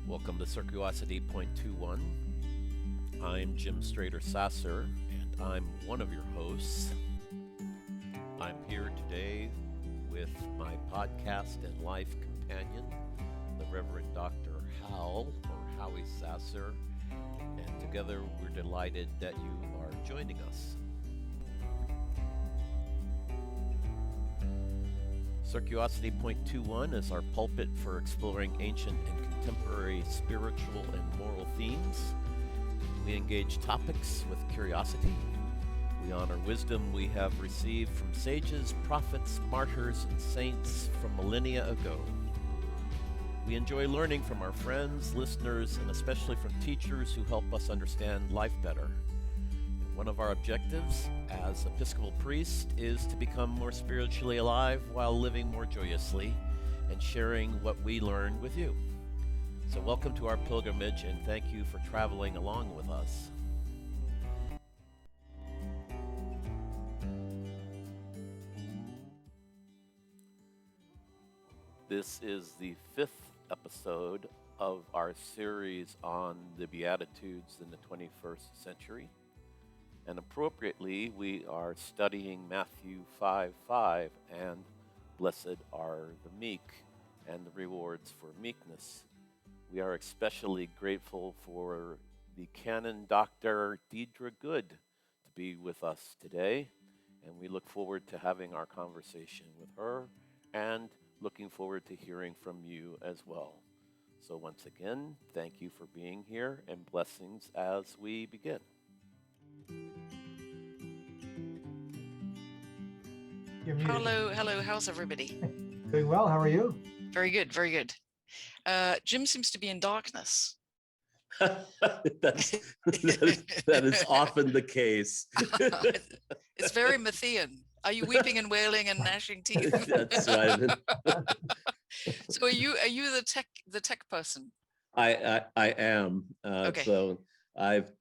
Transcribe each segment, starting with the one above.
Welcome to CircuOsirty.21. I'm Jim Strader-Sasser, and I'm one of your hosts. I'm here today with my podcast and life companion, the Reverend Dr. Hal, or Howie Sasser, and together we're delighted that you are joining us. CircuOsirty.21 is our pulpit for exploring ancient and contemporary spiritual and moral themes. We engage topics with curiosity. We honor wisdom we have received from sages, prophets, martyrs, and saints from millennia ago. We enjoy learning from our friends, listeners, and especially from teachers who help us understand life better. One of our objectives as Episcopal priest is to become more spiritually alive while living more joyously and sharing what we learn with you. So welcome to our pilgrimage, and thank you for traveling along with us. This is the 5th episode of our series on the Beatitudes in the 21st century. And appropriately, we are studying Matthew 5:5 and blessed are the meek and the rewards for meekness. We are especially grateful for the Canon Dr. Deirdre Good to be with us today, and we look forward to having our conversation with her and looking forward to hearing from you as well. So once again, thank you for being here and blessings as we begin. Hello, how's everybody? Doing well, how are you? Very good. Jim seems to be in darkness. that is often the case. It's very Matthean. Are you weeping and wailing and gnashing teeth? That's right. So are you the tech person? I am. Okay. So I've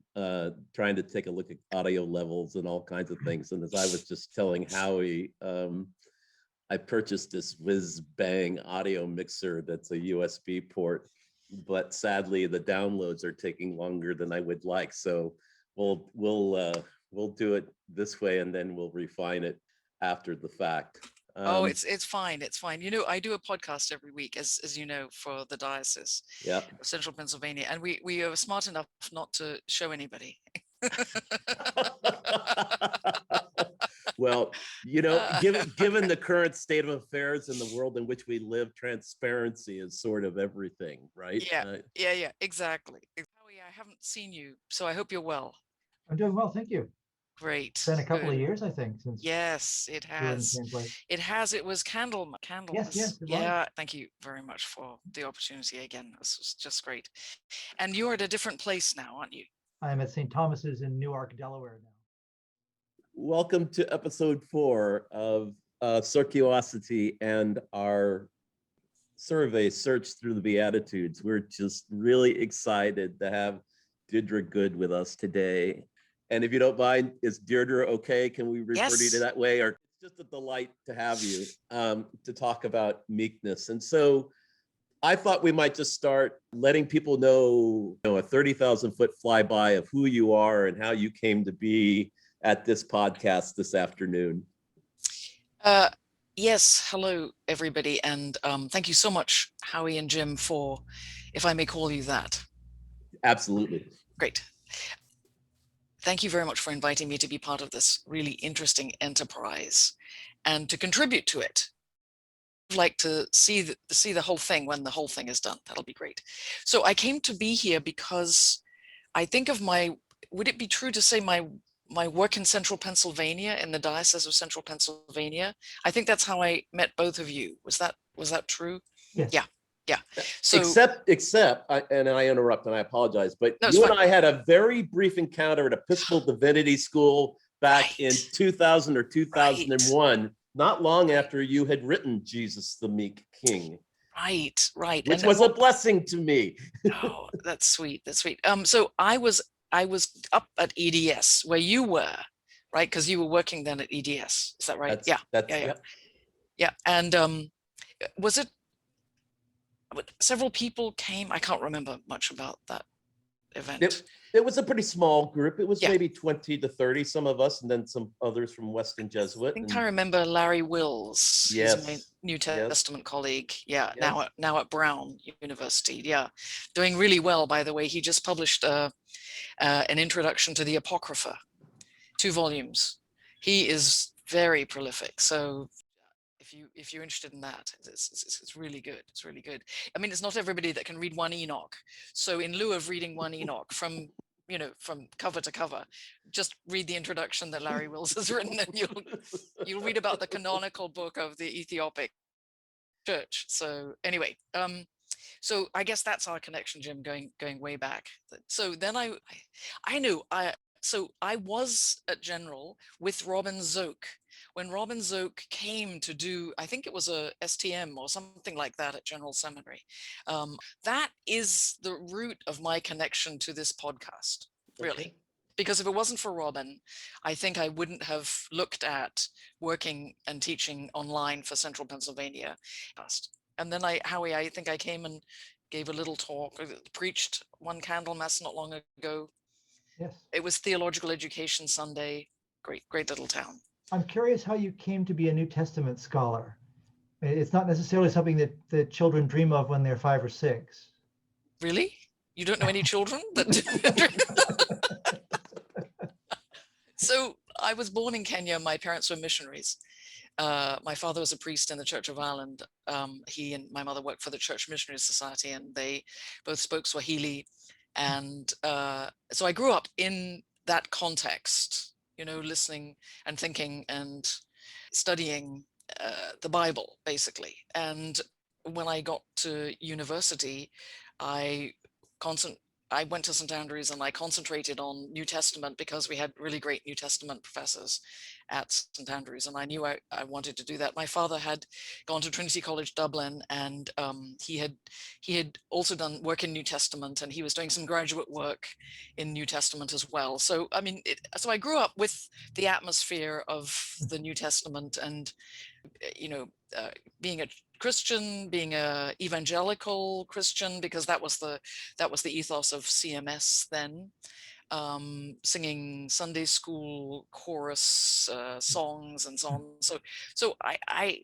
trying to take a look at audio levels and all kinds of things. And as I was just telling Howie, I purchased this whiz bang audio mixer that's a USB port, but sadly the downloads are taking longer than I would like. So we'll do it this way, and then we'll refine it after the fact. It's fine. You know, I do a podcast every week, as you know, for the diocese of Central Pennsylvania, and we are smart enough not to show anybody. Well, you know, given the current state of affairs in the world in which we live, transparency is sort of everything, right? Yeah, exactly. Howie, I haven't seen you, so I hope you're well. I'm doing well, thank you. Great. It's been a couple of years, I think, since. Yes, it has. It was Candle. Yes. Yeah, thank you very much for the opportunity again. This was just great. And you're at a different place now, aren't you? I'm at St. Thomas's in Newark, Delaware now. Welcome to episode 4 of CircuOsirty and our survey search through the Beatitudes. We're just really excited to have Deirdre Good with us today. And if you don't mind, is Deirdre okay? Can we refer to you that way? Or it's just a delight to have you to talk about meekness. And so I thought we might just start letting people know, a 30,000-foot flyby of who you are and how you came to be at this podcast this afternoon. Yes, hello everybody, and thank you so much, Howie and Jim, for, if I may call you that. Absolutely. Great. Thank you very much for inviting me to be part of this really interesting enterprise and to contribute to it. I'd like to see the whole thing when the whole thing is done. That'll be great. So I came to be here because I think of would it be true to say my work in Central Pennsylvania, in the Diocese of Central Pennsylvania? I think that's how I met both of you. Was that true? Yes. Yeah. So except, and I interrupt and I apologize, but you and I had a very brief encounter at Episcopal Divinity School back in 2000 or 2001, not long after you had written Jesus the Meek King. Right. Which was a blessing to me. Oh, that's sweet. So I was up at EDS where you were, right? Because you were working then at EDS. Is that right? Yeah. And was it several people came. I can't remember much about that event. It was a pretty small group. It was Yeah. maybe 20 to 30, some of us, and then some others from Weston Jesuit. I think and I remember Larry Wills. Yes. He's my New Yes. Testament colleague. Yeah, Yes. now at Brown University. Yeah, doing really well, by the way. He just published an introduction to the Apocrypha, 2 volumes. He is very prolific. So if you're interested in that, it's really good. It's really good. I mean, it's not everybody that can read 1 Enoch. So in lieu of reading 1 Enoch from cover to cover, just read the introduction that Larry Wills has written, and you'll read about the canonical book of the Ethiopic church. So anyway, so I guess that's our connection, Jim, going way back. So then I was at General with Robin Zoak. When Robin Zoak came to do, I think it was a STM or something like that at General Seminary. That is the root of my connection to this podcast, really. Okay. Because if it wasn't for Robin, I think I wouldn't have looked at working and teaching online for Central Pennsylvania. And then Howie, I think I came and gave a little talk, preached one Candlemas not long ago. Yes. It was Theological Education Sunday. Great little town. I'm curious how you came to be a New Testament scholar. It's not necessarily something that the children dream of when they're 5 or 6. Really? You don't know any children that So I was born in Kenya. My parents were missionaries. My father was a priest in the Church of Ireland. He and my mother worked for the Church Missionary Society, and they both spoke Swahili. And so I grew up in that context, listening and thinking and studying the Bible, basically. And when I got to university, I went to St. Andrews and I concentrated on New Testament because we had really great New Testament professors at St. Andrews, and I knew I wanted to do that. My father had gone to Trinity College Dublin, and he had also done work in New Testament, and he was doing some graduate work in New Testament as well. So I mean, so I grew up with the atmosphere of the New Testament, and being a Christian, being a evangelical Christian, because that was the ethos of CMS then, singing Sunday school chorus songs and so on. So I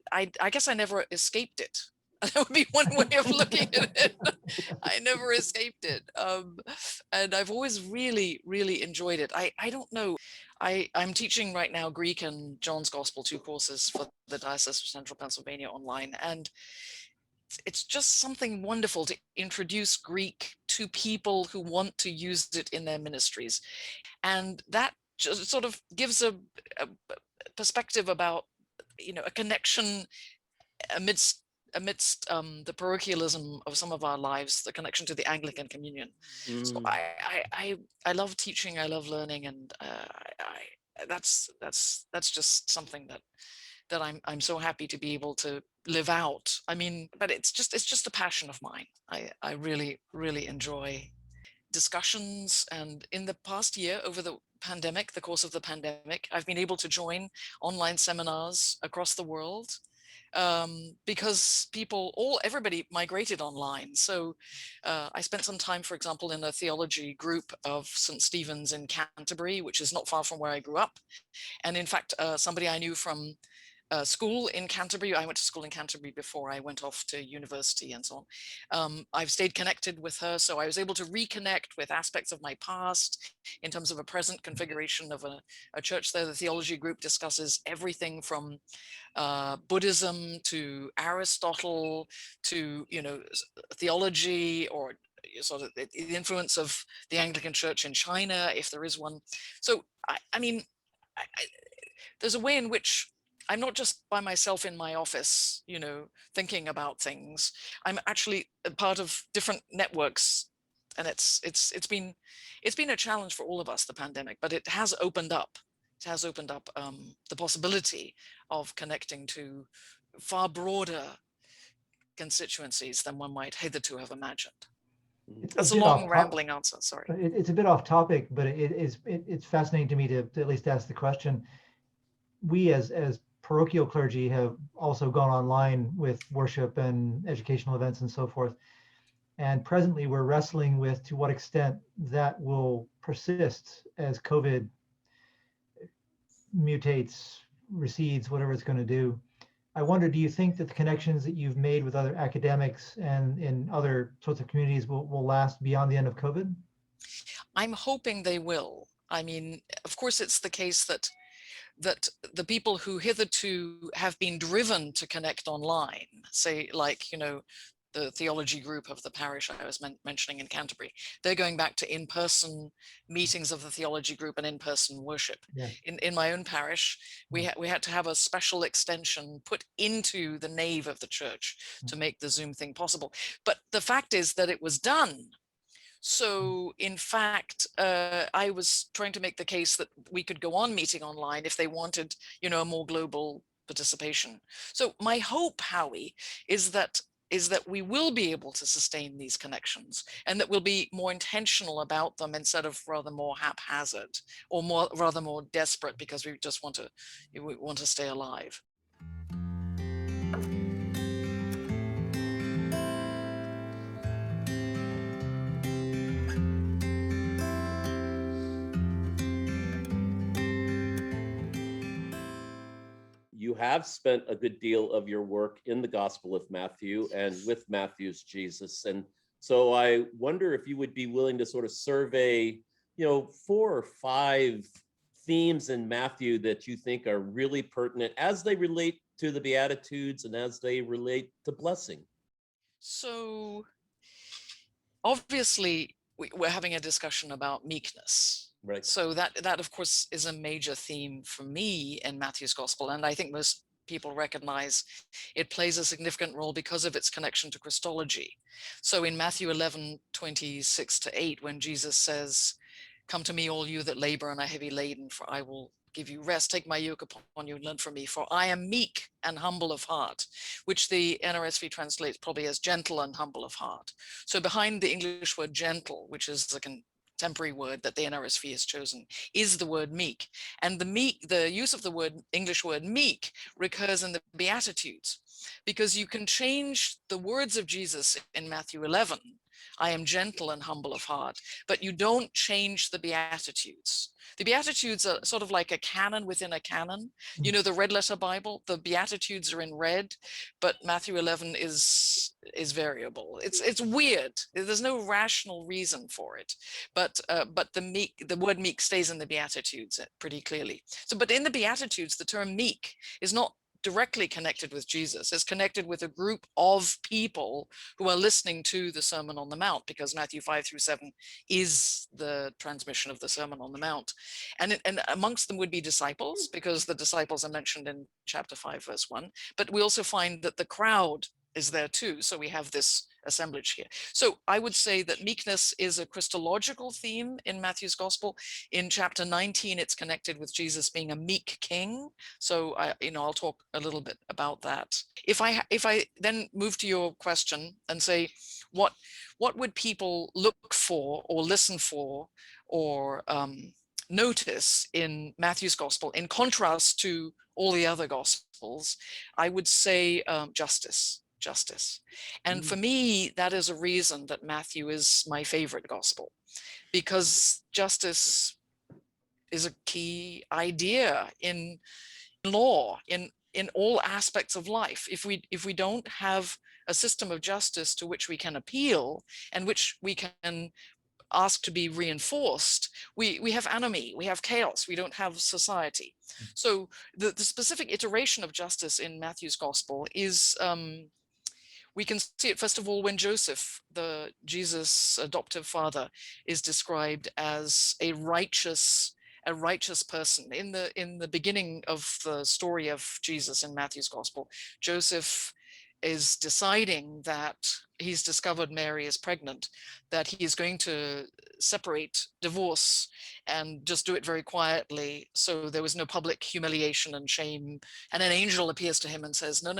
guess I never escaped it. That would be one way of looking at it. I never escaped it. And I've always really, really enjoyed it. I don't know. I'm teaching right now Greek and John's Gospel, 2 courses for the Diocese of Central Pennsylvania online. And it's just something wonderful to introduce Greek to people who want to use it in their ministries. And that just sort of gives a perspective about, a connection amidst the parochialism of some of our lives, the connection to the Anglican communion. So I love teaching, I love learning, and that's just something that I'm so happy to be able to live out. I mean, but it's just a passion of mine. I really, really enjoy discussions, and in the past year, over the course of the pandemic, I've been able to join online seminars across the world, because everybody migrated online. So I spent some time, for example, in a theology group of St. Stephen's in Canterbury, which is not far from where I grew up. And in fact, somebody I knew from school in Canterbury. I went to school in Canterbury before I went off to university and so on. I've stayed connected with her, so I was able to reconnect with aspects of my past in terms of a present configuration of a church there. The theology group discusses everything from Buddhism to Aristotle to theology, or sort of the influence of the Anglican Church in China, if there is one. So I mean, there's a way in which I'm not just by myself in my office, thinking about things. I'm actually a part of different networks, and it's been a challenge for all of us, the pandemic, but it has opened up. It has opened up the possibility of connecting to far broader constituencies than one might hitherto have imagined. That's a long rambling answer. Sorry. It's a bit off topic, but it's fascinating to me to at least ask the question. We as parochial clergy have also gone online with worship and educational events and so forth. And presently we're wrestling with to what extent that will persist as COVID mutates, recedes, whatever it's going to do. I wonder, do you think that the connections that you've made with other academics and in other sorts of communities will last beyond the end of COVID? I'm hoping they will. I mean, of course, it's the case that the people who hitherto have been driven to connect online, say, like, you know, the theology group of the parish I was mentioning in Canterbury, they're going back to in-person meetings of the theology group and in-person worship. Yeah. In my own parish, we had to have a special extension put into the nave of the church to make the Zoom thing possible. But the fact is that it was done. So in fact, I was trying to make the case that we could go on meeting online if they wanted, you know, a more global participation. So my hope, Howie, is that we will be able to sustain these connections, and that we'll be more intentional about them instead of rather more haphazard, or rather more desperate because we just want to stay alive. You have spent a good deal of your work in the Gospel of Matthew and with Matthew's Jesus. And so I wonder if you would be willing to sort of survey, 4 or 5 themes in Matthew that you think are really pertinent as they relate to the Beatitudes and as they relate to blessing. So obviously we're having a discussion about meekness. Right. So that of course is a major theme for me in Matthew's Gospel, and I think most people recognize it plays a significant role because of its connection to Christology. So in Matthew 11:26-8, when Jesus says, "Come to me, all you that labor and are heavy laden, for I will give you rest. Take my yoke upon you and learn from me, for I am meek and humble of heart," which the NRSV translates probably as gentle and humble of heart. So behind the English word gentle, which is the contemporary word that the NRSV has chosen, is the word meek. And the use of the English word meek recurs in the Beatitudes, because you can change the words of Jesus in Matthew 11, "I am gentle and humble of heart," but you don't change the Beatitudes. The Beatitudes are sort of like a canon within a canon. You know, the red letter Bible, the Beatitudes are in red, but Matthew 11 is variable. It's weird. There's no rational reason for it, but the word meek stays in the Beatitudes pretty clearly. So, but in the Beatitudes, the term meek is not directly connected with Jesus. It's connected with a group of people who are listening to the Sermon on the Mount, because Matthew 5-7 is the transmission of the Sermon on the Mount. And amongst them would be disciples, because the disciples are mentioned in chapter 5, verse 1. But we also find that the crowd is there too. So we have this assemblage here. So I would say that meekness is a Christological theme in Matthew's Gospel. In chapter 19, it's connected with Jesus being a meek king. So I'll talk a little bit about that. If I then move to your question and say, what would people look for or listen for or notice in Matthew's Gospel in contrast to all the other Gospels, I would say justice. And for me, that is a reason that Matthew is my favorite Gospel, because justice is a key idea in law, in all aspects of life. If we don't have a system of justice to which we can appeal and which we can ask to be reinforced, we have anomie, we have chaos, we don't have society. So the specific iteration of justice in Matthew's Gospel is we can see it, first of all, when Joseph, Jesus' adoptive father, is described as a righteous person. In the beginning of the story of Jesus in Matthew's Gospel, Joseph is deciding that he's discovered Mary is pregnant, that he is going to divorce, and just do it very quietly, so there was no public humiliation and shame. And an angel appears to him and says, no,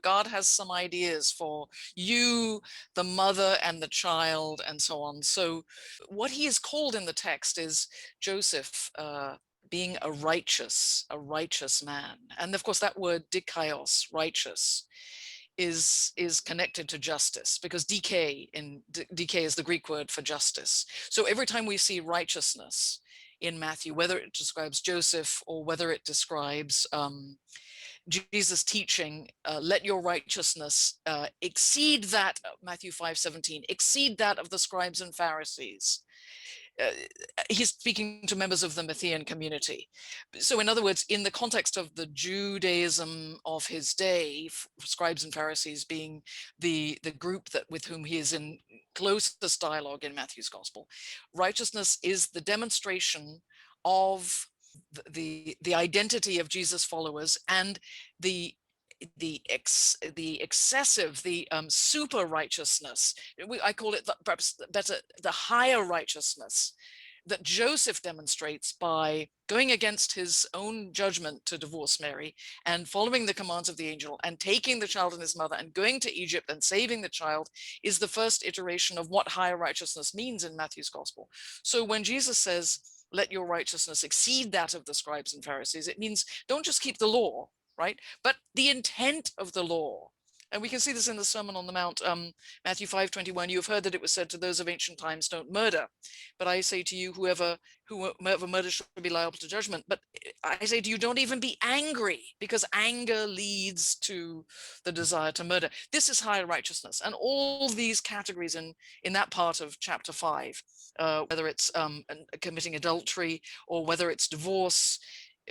God has some ideas for you, the mother and the child, and so on. So what he is called in the text is Joseph, being a righteous man. And of course, that word dikaios, righteous, is connected to justice, because dike is the Greek word for justice. So every time we see righteousness in Matthew, whether it describes Joseph or whether it describes Jesus teaching, let your righteousness exceed that, Matthew 5:17, exceed that of the scribes and Pharisees. He's speaking to members of the Matthean community. So in other words, in the context of the Judaism of his day, scribes and Pharisees being the group that with whom he is in closest dialogue in Matthew's gospel, righteousness is the demonstration of the identity of Jesus' followers and the excessive, super righteousness. I call it perhaps better, the higher righteousness that Joseph demonstrates by going against his own judgment to divorce Mary and following the commands of the angel and taking the child and his mother and going to Egypt and saving the child, is the first iteration of what higher righteousness means in Matthew's gospel. So when Jesus says, let your righteousness exceed that of the scribes and Pharisees, it means don't just keep the law, right? But the intent of the law. And we can see this in the Sermon on the Mount, Matthew 5:21, you have heard that it was said to those of ancient times, don't murder. But I say to you, whoever murders shall be liable to judgment. But I say to you, don't even be angry, because anger leads to the desire to murder. This is higher righteousness. And all these categories in that part of chapter 5, whether it's committing adultery or whether it's divorce,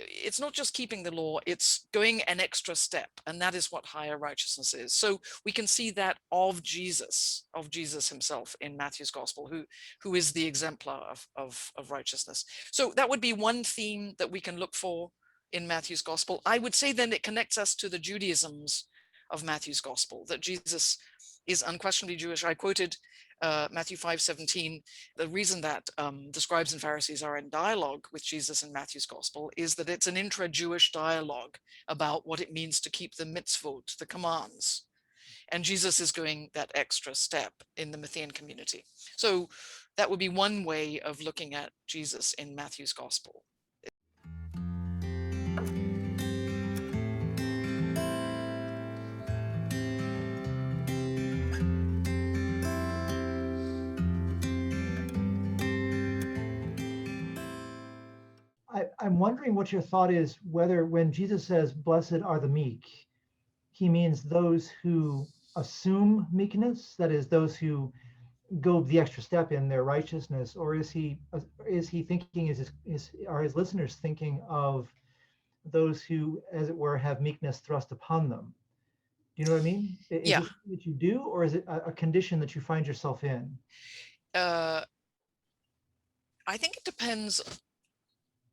it's not just keeping the law, it's going an extra step, and that is what higher righteousness is. So we can see that of Jesus himself in Matthew's gospel, who is the exemplar of righteousness. So that would be one theme that we can look for in Matthew's gospel. I would say then it connects us to the Judaisms of Matthew's gospel, that Jesus is unquestionably Jewish. I quoted Matthew 5:17, the reason that the scribes and Pharisees are in dialogue with Jesus in Matthew's gospel is that it's an intra-Jewish dialogue about what it means to keep the mitzvot, the commands. And Jesus is going that extra step in the Matthean community. So that would be one way of looking at Jesus in Matthew's gospel. I'm wondering what your thought is, whether when Jesus says, blessed are the meek, he means those who assume meekness, that is, those who go the extra step in their righteousness, or is he thinking, are his listeners thinking of those who, as it were, have meekness thrust upon them? Do you know what I mean? Is Yeah. it something that you do, or is it a condition that you find yourself in? I think it depends,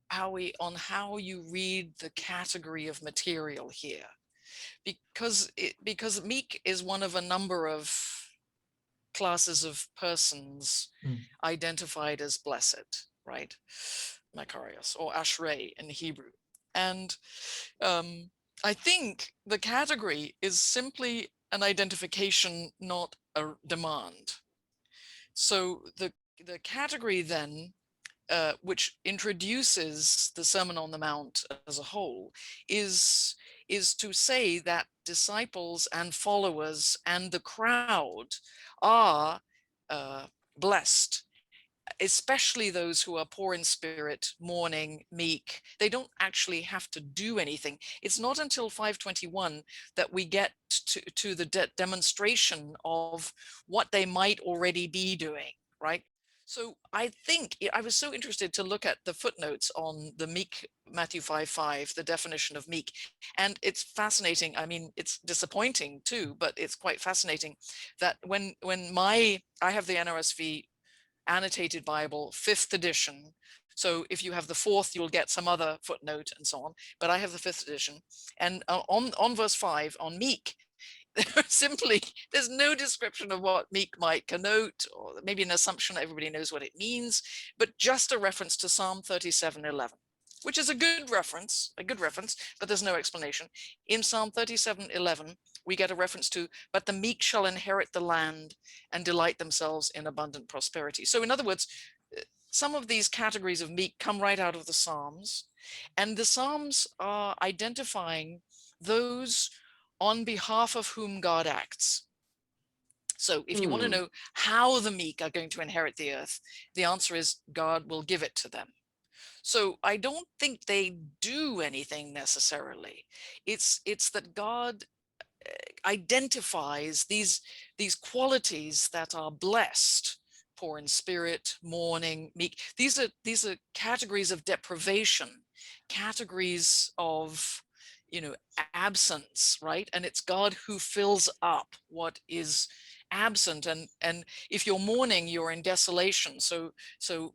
Howie, on how you read the category of material here, because meek is one of a number of classes of persons identified as blessed, right? Makarios or Ashrei in Hebrew. And I think the category is simply an identification, not a demand. So the category then, which introduces the Sermon on the Mount as a whole, is to say that disciples and followers and the crowd are blessed, especially those who are poor in spirit, mourning, meek. They don't actually have to do anything. It's not until 5:21 that we get to the demonstration of what they might already be doing, right? So I think I was so interested to look at the footnotes on the meek, Matthew 5:5, the definition of meek. And it's fascinating. I mean, it's disappointing too, but it's quite fascinating that when I have the NRSV annotated Bible, 5th edition. So if you have the 4th, you'll get some other footnote and so on. But I have the 5th edition. And on verse 5, on meek, there's no description of what meek might connote, or maybe an assumption everybody knows what it means, but just a reference to Psalm 37:11, which is a good reference, but there's no explanation. In Psalm 37:11, we get a reference to, but the meek shall inherit the land and delight themselves in abundant prosperity. So in other words, some of these categories of meek come right out of the Psalms, and the Psalms are identifying those on behalf of whom God acts. So if you want to know how the meek are going to inherit the earth, the answer is God will give it to them. So I don't think they do anything necessarily. It's that God identifies these qualities that are blessed: poor in spirit, mourning, meek. These are categories of deprivation, categories of, absence, right? And it's God who fills up what is absent. And if you're mourning, you're in desolation. So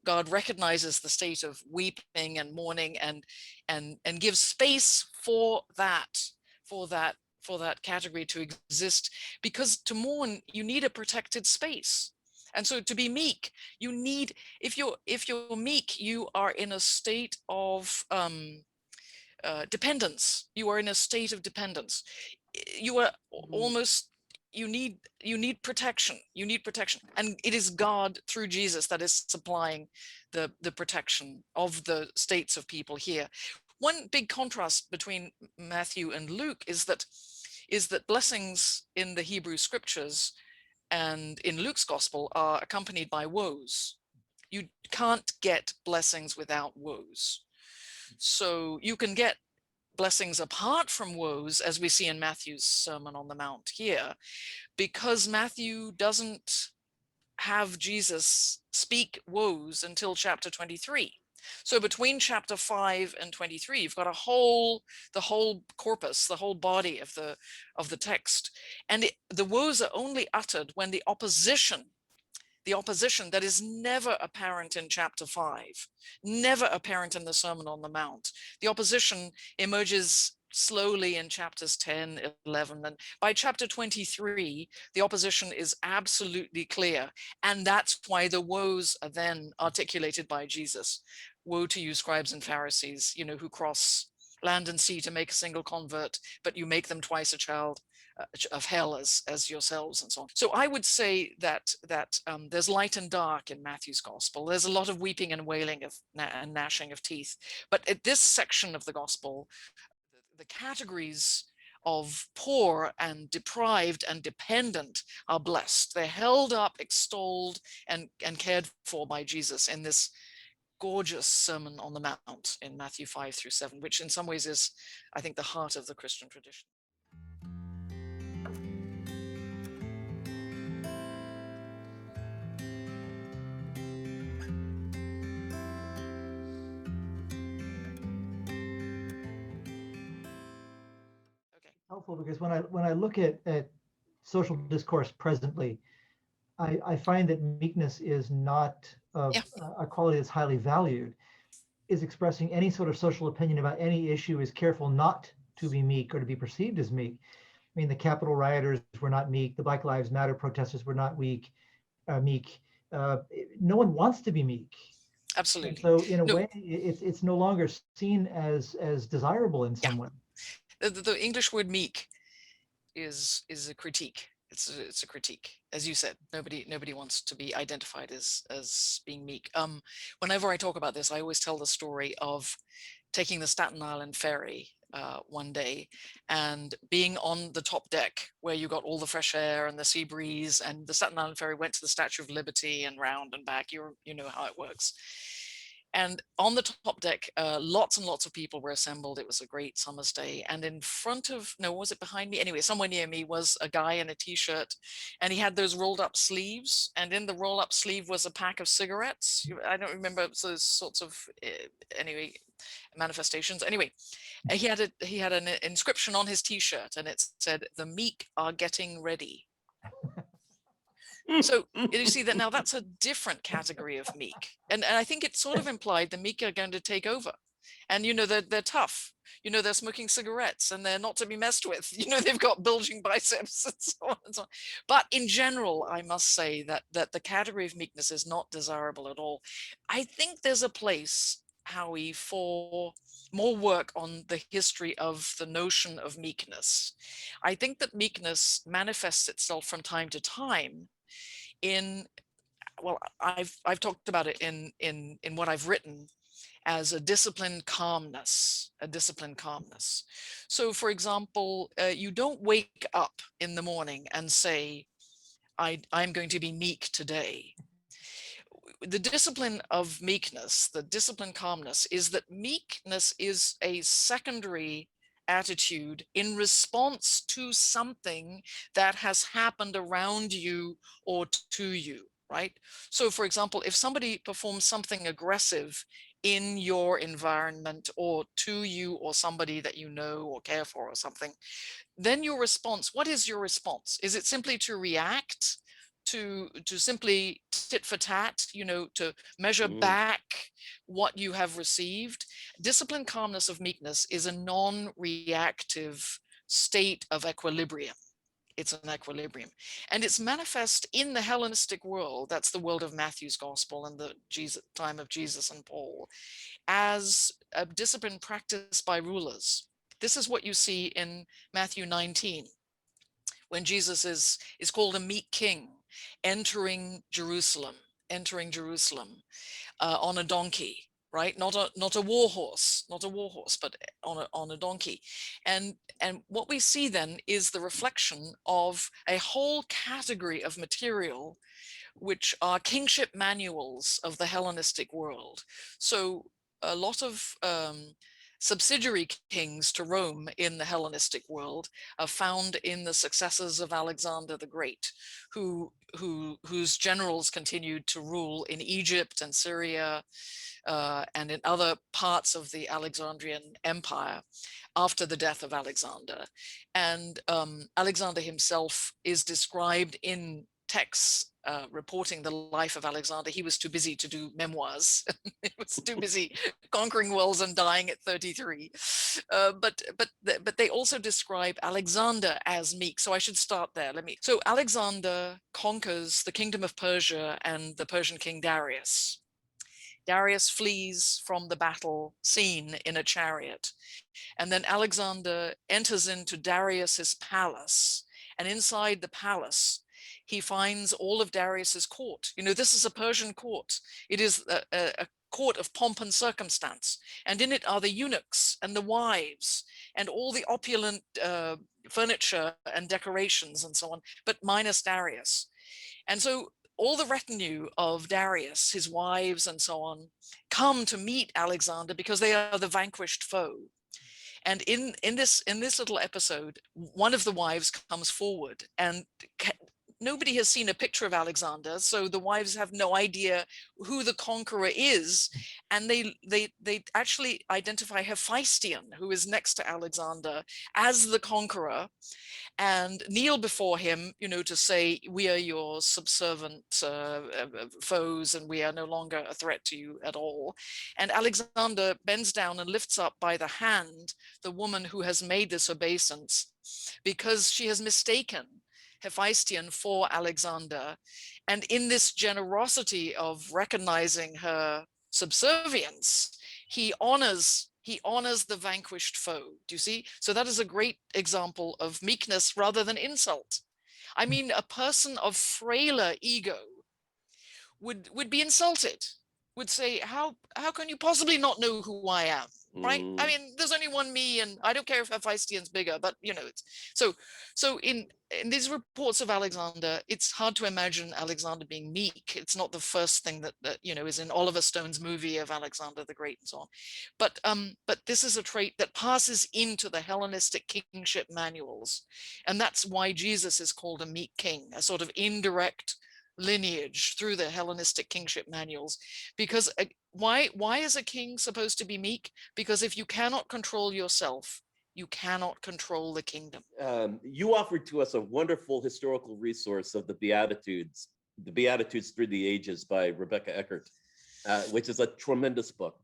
God recognizes the state of weeping and mourning, and gives space for that category to exist, because to mourn, you need a protected space. And so to be meek, you need, if you're meek, you are in a state of dependence. You are in a state of dependence. You are almost, you need protection. You need protection. And it is God through Jesus that is supplying the protection of the states of people here. One big contrast between Matthew and Luke is that blessings in the Hebrew scriptures and in Luke's gospel are accompanied by woes. You can't get blessings without woes. So you can get blessings apart from woes, as we see in Matthew's Sermon on the Mount here, because Matthew doesn't have Jesus speak woes until chapter 23. So between chapter 5 and 23, you've got the whole corpus, the whole body of the text. And the woes are only uttered when the opposition that is never apparent in chapter 5, never apparent in the Sermon on the Mount. The opposition emerges slowly in chapters 10, 11, and by chapter 23, the opposition is absolutely clear. And that's why the woes are then articulated by Jesus. Woe to you, scribes and Pharisees, who cross land and sea to make a single convert, but you make them twice a child of hell as yourselves, and so on. So I would say that there's light and dark in Matthew's gospel. There's a lot of weeping and wailing and gnashing of teeth. But at this section of the gospel, the categories of poor and deprived and dependent are blessed. They're held up, extolled, and cared for by Jesus in this gorgeous Sermon on the Mount in Matthew 5 through 7, which in some ways is, I think, the heart of the Christian tradition. Helpful, because when I look at social discourse presently, I find that meekness is not a quality that's highly valued. Is expressing any sort of social opinion about any issue is careful not to be meek or to be perceived as meek. I mean, the Capitol rioters were not meek. The Black Lives Matter protesters were not meek. No one wants to be meek. Absolutely. And so in a way, it's no longer seen as desirable in some way. The English word meek is a critique. It's a critique. As you said, nobody wants to be identified as being meek. Whenever I talk about this, I always tell the story of taking the Staten Island ferry one day and being on the top deck where you got all the fresh air and the sea breeze, and the Staten Island ferry went to the Statue of Liberty and round and back. You know how it works. And on the top deck, lots and lots of people were assembled. It was a great summer's day. And in front of, no, was it behind me? Anyway, somewhere near me was a guy in a t-shirt, and he had those rolled up sleeves. And in the roll up sleeve was a pack of cigarettes. I don't remember those sorts of, anyway, manifestations. Anyway, he had an inscription on his t-shirt, and it said, "The meek are getting ready." So you see that now that's a different category of meek. And I think it sort of implied the meek are going to take over. And, they're tough. They're smoking cigarettes and they're not to be messed with. They've got bulging biceps and so on and so on. But in general, I must say that the category of meekness is not desirable at all. I think there's a place Howie, for more work on the history of the notion of meekness. I think that meekness manifests itself from time to time in, well, I've talked about it in what I've written as a disciplined calmness, a disciplined calmness. So, for example, you don't wake up in the morning and say, I'm going to be meek today. The discipline of meekness, the discipline calmness, is that meekness is a secondary attitude in response to something that has happened around you or to you, right? So, for example, if somebody performs something aggressive in your environment or to you or somebody that you know or care for or something, then your response, what is your response? Is it simply to react, to simply tit for tat, to measure back what you have received? Disciplined calmness of meekness is a non-reactive state of equilibrium. It's an equilibrium, and it's manifest in the Hellenistic world. That's the world of Matthew's gospel and the time of Jesus and Paul, as a discipline practiced by rulers. This is what you see in Matthew 19, when Jesus is called a meek king, entering Jerusalem on a donkey, right? Not a war horse, but on a donkey. And what we see then is the reflection of a whole category of material, which are kingship manuals of the Hellenistic world. So a lot of subsidiary kings to Rome in the Hellenistic world are found in the successors of Alexander the Great, whose generals continued to rule in Egypt and Syria and in other parts of the Alexandrian Empire after the death of Alexander. And Alexander himself is described in texts reporting the life of Alexander. He was too busy to do memoirs. He was too busy conquering worlds and dying at 33. But they also describe Alexander as meek. So I should start there. So Alexander conquers the kingdom of Persia and the Persian king Darius. Darius flees from the battle scene in a chariot. And then Alexander enters into Darius's palace. And inside the palace, he finds all of Darius's court. This is a Persian court. It is a court of pomp and circumstance. And in it are the eunuchs and the wives and all the opulent furniture and decorations and so on, but minus Darius. And so all the retinue of Darius, his wives and so on, come to meet Alexander because they are the vanquished foe. And in this little episode, one of the wives comes forward, and nobody has seen a picture of Alexander, so the wives have no idea who the conqueror is, and they actually identify Hephaestion, who is next to Alexander, as the conqueror, and kneel before him, to say, we are your subservient foes, and we are no longer a threat to you at all. And Alexander bends down and lifts up by the hand the woman who has made this obeisance, because she has mistaken Hephaestion for Alexander. And in this generosity of recognizing her subservience, he honors the vanquished foe. Do you see? So that is a great example of meekness rather than insult. I mean, a person of frailer ego would be insulted, would say, how can you possibly not know who I am? Right? I mean, there's only one me, and I don't care if Hephaestion's bigger, but it's so in these reports of Alexander, it's hard to imagine Alexander being meek. It's not the first thing that is in Oliver Stone's movie of Alexander the Great and so on. But this is a trait that passes into the Hellenistic kingship manuals, and that's why Jesus is called a meek king, a sort of indirect lineage through the Hellenistic kingship manuals. Because why is a king supposed to be meek? Because if you cannot control yourself, you cannot control the kingdom. You offered to us a wonderful historical resource of the Beatitudes Through the Ages by Rebecca Eckert, which is a tremendous book.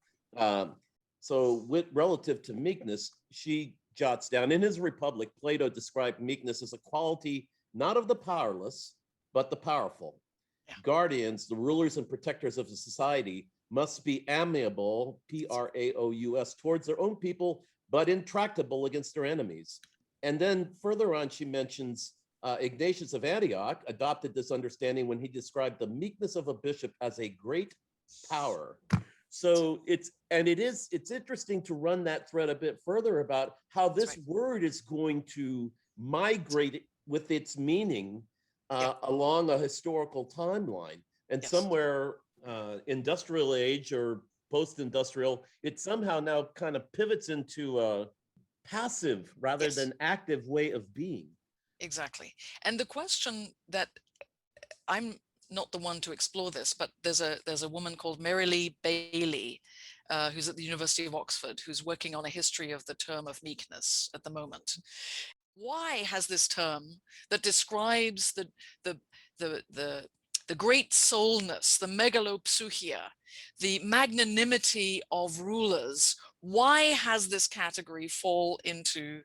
So relative to meekness, she jots down, in his Republic, Plato described meekness as a quality not of the powerless, but the powerful. Yeah. Guardians, the rulers and protectors of the society, must be amiable, Praous, towards their own people, but intractable against their enemies. And then further on, she mentions Ignatius of Antioch adopted this understanding when he described the meekness of a bishop as a great power. So it's interesting to run that thread a bit further about how this word is going to migrate with its meaning along a historical timeline. And somewhere industrial age or post-industrial, it somehow now kind of pivots into a passive rather than active way of being. Exactly. And the question that I'm not the one to explore this, but there's a woman called Mary Lee Bailey, who's at the University of Oxford, who's working on a history of the term of meekness at the moment. Why has this term that describes the great soulness, the megalopsuchia, the magnanimity of rulers, why has this category fallen into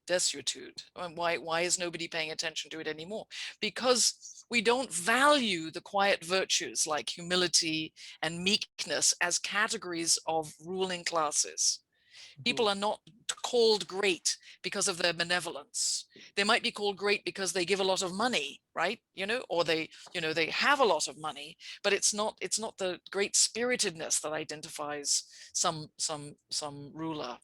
desuetude? Why is nobody paying attention to it anymore? Because we don't value the quiet virtues like humility and meekness as categories of ruling classes. People are not called great because of their benevolence. They might be called great because they give a lot of money, right? Or they have a lot of money, but it's not the great spiritedness that identifies some ruler,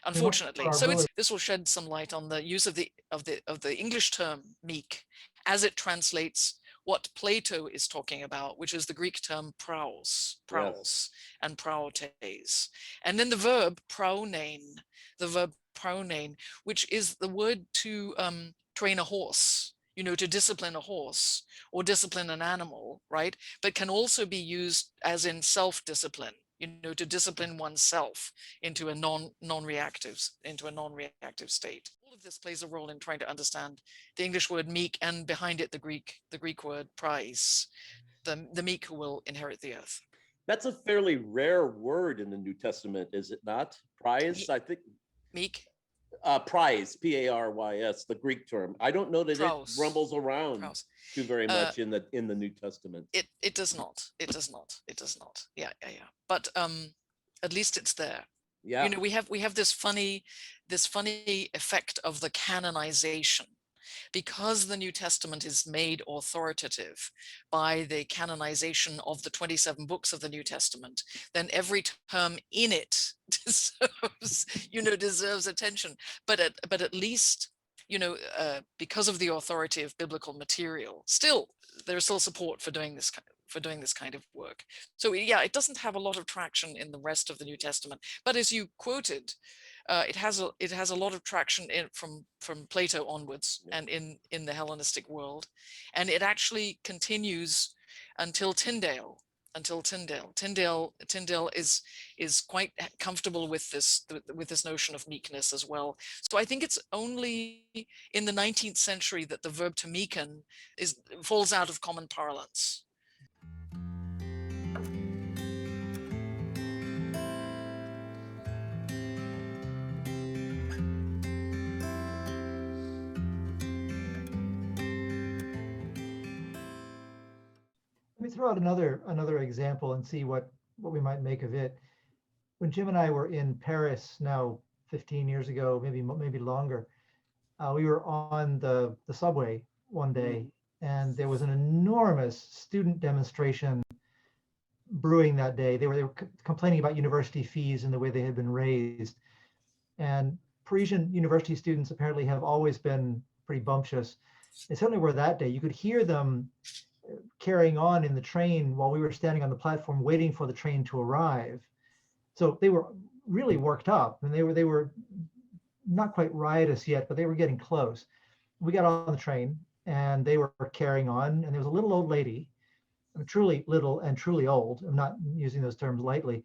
unfortunately. So this will shed some light on the use of the English term meek as it translates what Plato is talking about, which is the Greek term praus, and praotes. And then the verb praonein, which is the word to train a horse, to discipline a horse or discipline an animal, right? But can also be used as in self-discipline, to discipline oneself into a non-reactive state. All of this plays a role in trying to understand the English word meek, and behind it the Greek word praes, the meek who will inherit the earth. That's a fairly rare word in the New Testament, is it not? Praes, I think. Meek. Praes, P-A-R-Y-S, the Greek term. I don't know that it rumbles around too very much in the New Testament. It does not. It does not. Yeah. But at least it's there. Yeah. We have this funny effect of the canonization. Because the New Testament is made authoritative by the canonization of the 27 books of the New Testament, then every term in it deserves attention. But at least, because of the authority of biblical material, there's still support for doing this kind of work. So it doesn't have a lot of traction in the rest of the New Testament. But as you quoted, it has a lot of traction from Plato onwards, and in the Hellenistic world, and it actually continues until Tyndale. Tyndale is quite comfortable with this notion of meekness as well. So I think it's only in the 19th century that the verb to meeken falls out of common parlance. Let me throw out another example and see what we might make of it. When Jim and I were in Paris now 15 years ago, maybe longer, we were on the subway one day, and there was an enormous student demonstration brewing that day. They were complaining about university fees and the way they had been raised. And Parisian university students apparently have always been pretty bumptious. They certainly were that day. You could hear them carrying on in the train while we were standing on the platform waiting for the train to arrive. So they were really worked up, and they were not quite riotous yet, but they were getting close. We got on the train and they were carrying on, and there was a little old lady, truly little and truly old. I'm not using those terms lightly.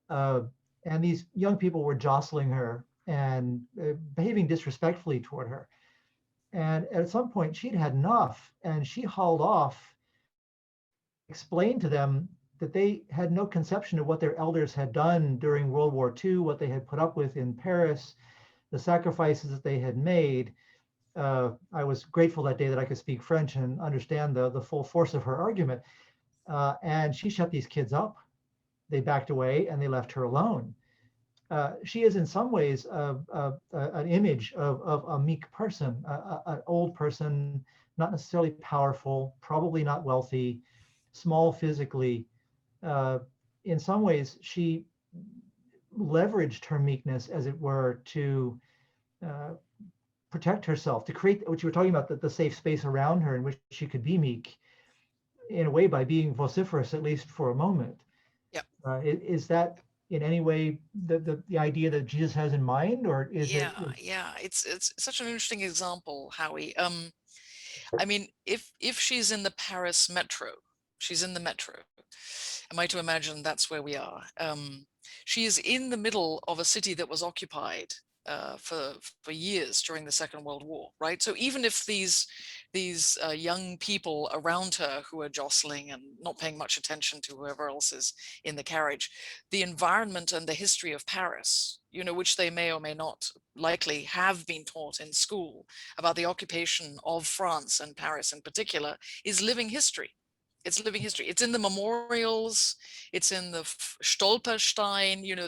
And these young people were jostling her and behaving disrespectfully toward her. And at some point she'd had enough, and she hauled off, explained to them that they had no conception of what their elders had done during World War II, what they had put up with in Paris, the sacrifices that they had made. I was grateful that day that I could speak French and understand the full force of her argument. and she shut these kids up. They backed away and they left her alone. She is in some ways an image of a meek person, an old person, not necessarily powerful, probably not wealthy, small physically. In some ways, she leveraged her meekness, as it were, to protect herself, to create what you were talking about, the safe space around her in which she could be meek, in a way, by being vociferous, at least for a moment. Yep. Is that in any way the idea that Jesus has in mind, or is it? Yeah, it's such an interesting example, Howie. I mean, if she's in the Paris metro, she's in the metro. Am I to imagine that's where we are? She is in the middle of a city that was occupied for years during the Second World War, right? So even if these young people around her who are jostling and not paying much attention to whoever else is in the carriage, the environment and the history of Paris, you know, which they may or may not likely have been taught in school about the occupation of France and Paris in particular, is living history. It's living history. It's in the memorials. It's in the Stolperstein. You know,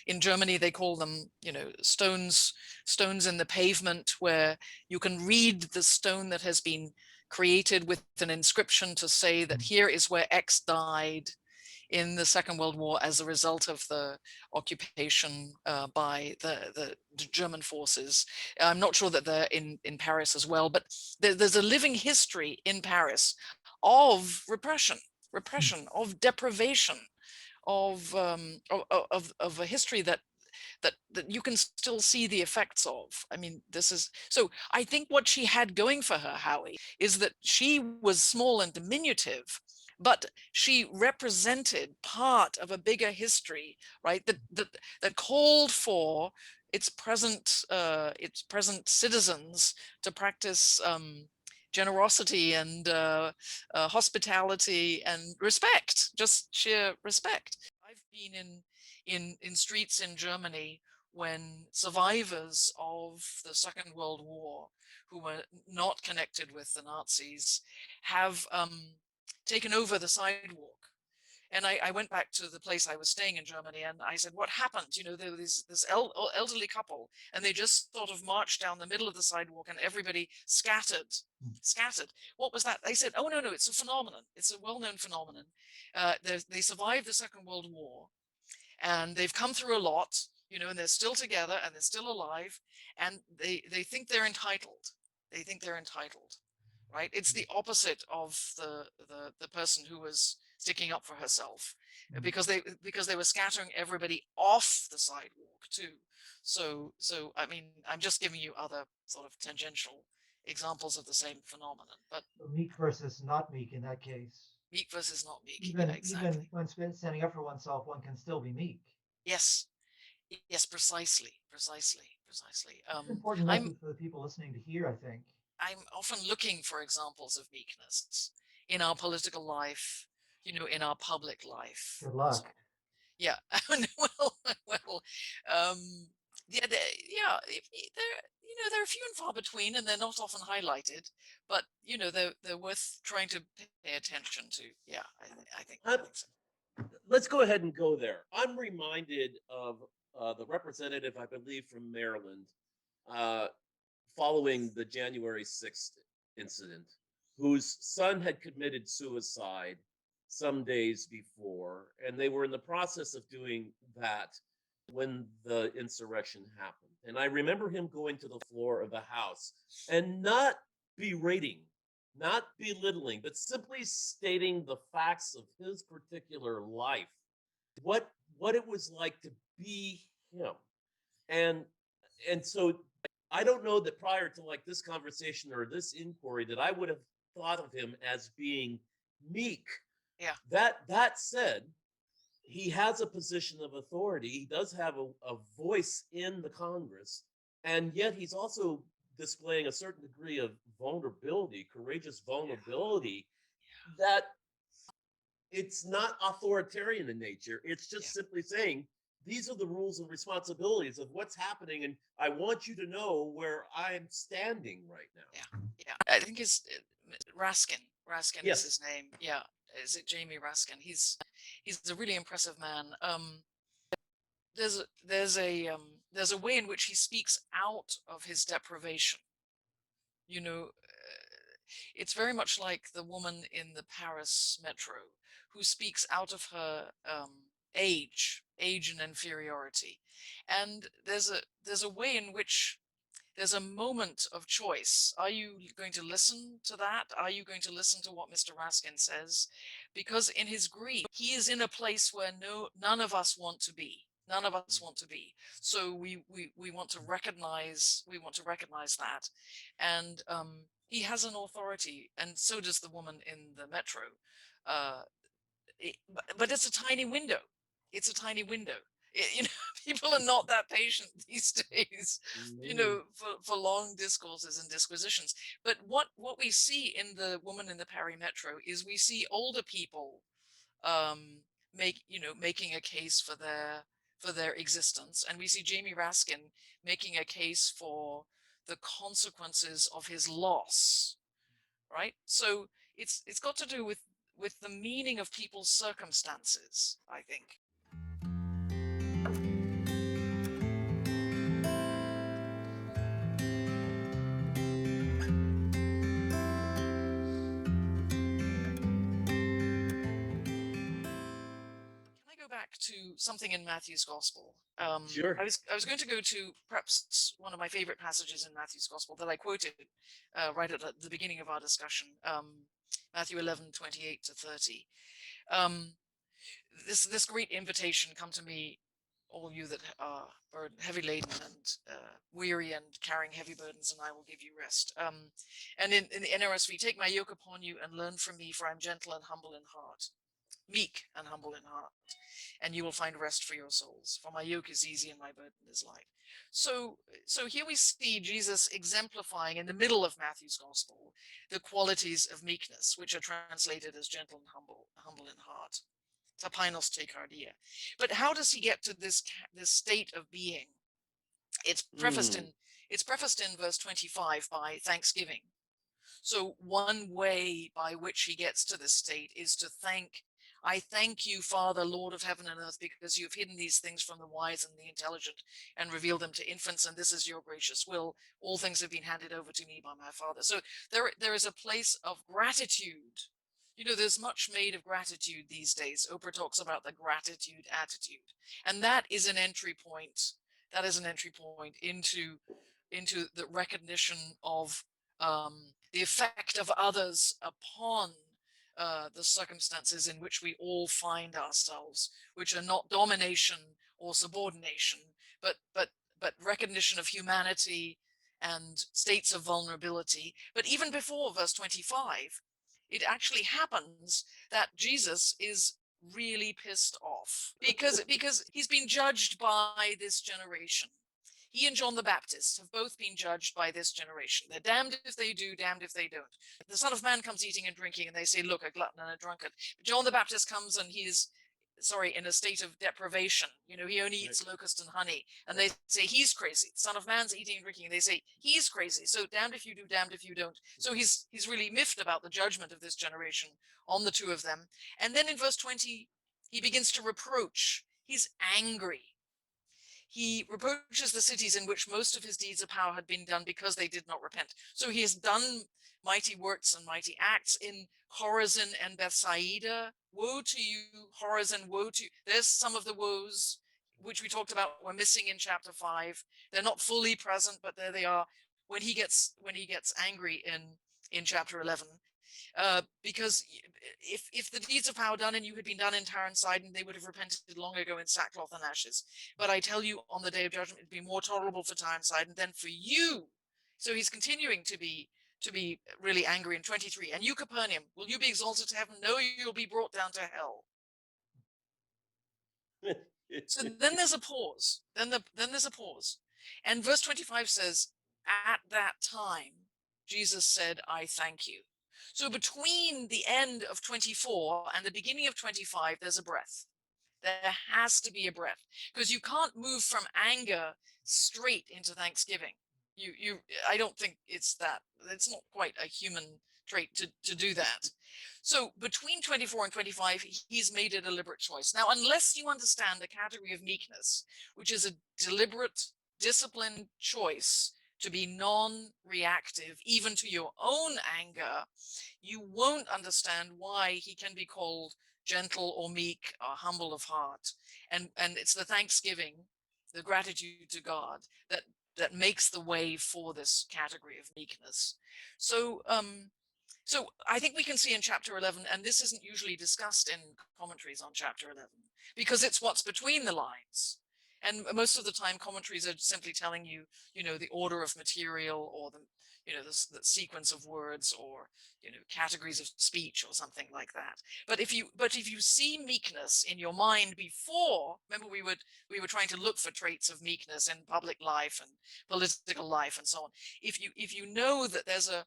in Germany they call them, you know, stones in the pavement, where you can read the stone that has been created with an inscription to say that here is where X died in the Second World War as a result of the occupation by the German forces. I'm not sure that they're in Paris as well, but there's a living history in Paris of repression, of deprivation, of a history that you can still see the effects of. I mean, this is, so I think what she had going for her, Howie, is that she was small and diminutive, but she represented part of a bigger history, right? That called for its present citizens to practice generosity and hospitality and respect, just sheer respect. I've been in streets in Germany when survivors of the Second World War, who were not connected with the Nazis, have taken over the sidewalk. And I went back to the place I was staying in Germany, and I said, what happened? You know, there was this elderly couple, and they just sort of marched down the middle of the sidewalk, and everybody scattered. What was that? They said, oh, no, it's a phenomenon. It's a well-known phenomenon. They survived the Second World War, and they've come through a lot, you know, and they're still together, and they're still alive, and they think they're entitled. They think they're entitled, right? It's the opposite of the person who was sticking up for herself, because they were scattering everybody off the sidewalk too. So I mean, I'm just giving you other sort of tangential examples of the same phenomenon, but Meek versus not meek in that case. meek versus not meek. Even Yeah, exactly. even when standing up for oneself, one can still be meek. Yes, precisely. It's an important I'm message for the people listening to hear, I think. I'm often looking for examples of meekness in our political life, you know, in our public life. Good luck. Yeah. well, yeah, they're few and far between, and they're not often highlighted, but you know, they're worth trying to pay attention to. Yeah, I think so. Let's go ahead and go there. I'm reminded of the representative, I believe, from Maryland, following the January 6th incident, whose son had committed suicide some days before, and they were in the process of doing that when the insurrection happened. And I remember him going to the floor of the House and not berating, not belittling, but simply stating the facts of his particular life, what it was like to be him. And so I don't know that prior to like this conversation or this inquiry that I would have thought of him as being meek. Yeah. That said, he has a position of authority. He does have a voice in the Congress, and yet he's also displaying a certain degree of vulnerability, courageous vulnerability, that it's not authoritarian in nature. It's just simply saying, these are the rules and responsibilities of what's happening, and I want you to know where I'm standing right now. Yeah. I think it's Raskin. Raskin is his name. Yeah. is it Jamie Raskin? He's a really impressive man. There's a way in which he speaks out of his deprivation. You know, it's very much like the woman in the Paris metro who speaks out of her age and inferiority. And there's a way in which there's a moment of choice. Are you going to listen to that? Are you going to listen to what Mr. Raskin says? Because in his grief, he is in a place where none of us want to be. None of us want to be. So we want to recognize that. And he has an authority, and so does the woman in the metro. But it's a tiny window. It's a tiny window. People are not that patient these days, for long discourses and disquisitions. But what we see in the woman in the Paris metro is we see older people making a case for their existence, and we see Jamie Raskin making a case for the consequences of his loss, right? So it's got to do with the meaning of people's circumstances, I think. Back to something in Matthew's Gospel. Sure. I was going to go to perhaps one of my favorite passages in Matthew's Gospel that I quoted right at the beginning of our discussion, Matthew 11:28 to 30. This great invitation: come to me, all you that are heavy laden and weary and carrying heavy burdens, and I will give you rest. And in the NRSV, take my yoke upon you and learn from me, for I'm gentle and humble in heart. Meek and humble in heart, and you will find rest for your souls. For my yoke is easy and my burden is light. So here we see Jesus exemplifying in the middle of Matthew's Gospel the qualities of meekness, which are translated as gentle and humble in heart. Tapainos te cardia. But how does he get to this state of being? It's prefaced in verse 25 by thanksgiving. So one way by which he gets to this state is to I thank you, Father, Lord of heaven and earth, because you've hidden these things from the wise and the intelligent and revealed them to infants, and this is your gracious will. All things have been handed over to me by my Father. So there is a place of gratitude. There's much made of gratitude these days. Oprah talks about the gratitude attitude. And that is an entry point. That is an entry point into the recognition of the effect of others upon the circumstances in which we all find ourselves, which are not domination or subordination, but recognition of humanity and states of vulnerability. But even before verse 25, it actually happens that Jesus is really pissed off because he's been judged by this generation. He and John the Baptist have both been judged by this generation. They're damned if they do, damned if they don't. The Son of Man comes eating and drinking, and they say, look, a glutton and a drunkard. But John the Baptist comes and he is, in a state of deprivation. He only eats locust and honey. And they say, he's crazy. The Son of Man's eating and drinking, and they say, he's crazy. So damned if you do, damned if you don't. So he's really miffed about the judgment of this generation on the two of them. And then in verse 20, he begins to reproach. He's angry. He reproaches the cities in which most of his deeds of power had been done because they did not repent. So he has done mighty works and mighty acts in Chorazin and Bethsaida. Woe to you, Chorazin, woe to you. There's some of the woes which we talked about were missing in chapter 5. They're not fully present, but there they are when he gets angry in chapter 11. Because if the deeds of power done in you had been done in Tyre and Sidon, they would have repented long ago in sackcloth and ashes. But I tell you, on the day of judgment, it'd be more tolerable for Tyre and Sidon than for you. So he's continuing to be really angry in 23. And you, Capernaum, will you be exalted to heaven? No, you'll be brought down to hell. So then there's a pause. Then there's a pause. And verse 25 says, at that time, Jesus said, I thank you. So between the end of 24 and the beginning of 25, there's a breath. There has to be a breath, because you can't move from anger straight into thanksgiving. I don't think it's not quite a human trait to do that. So between 24 and 25, he's made a deliberate choice. Now, unless you understand the category of meekness, which is a deliberate, disciplined choice to be non-reactive, even to your own anger, you won't understand why he can be called gentle or meek or humble of heart. And it's the thanksgiving, the gratitude to God that makes the way for this category of meekness. So so I think we can see in chapter 11, and this isn't usually discussed in commentaries on chapter 11, because it's what's between the lines. And most of the time commentaries are simply telling you, the order of material, or the sequence of words, or, categories of speech or something like that. But if you see meekness in your mind before, remember we were trying to look for traits of meekness in public life and political life and so on. If you know that there's a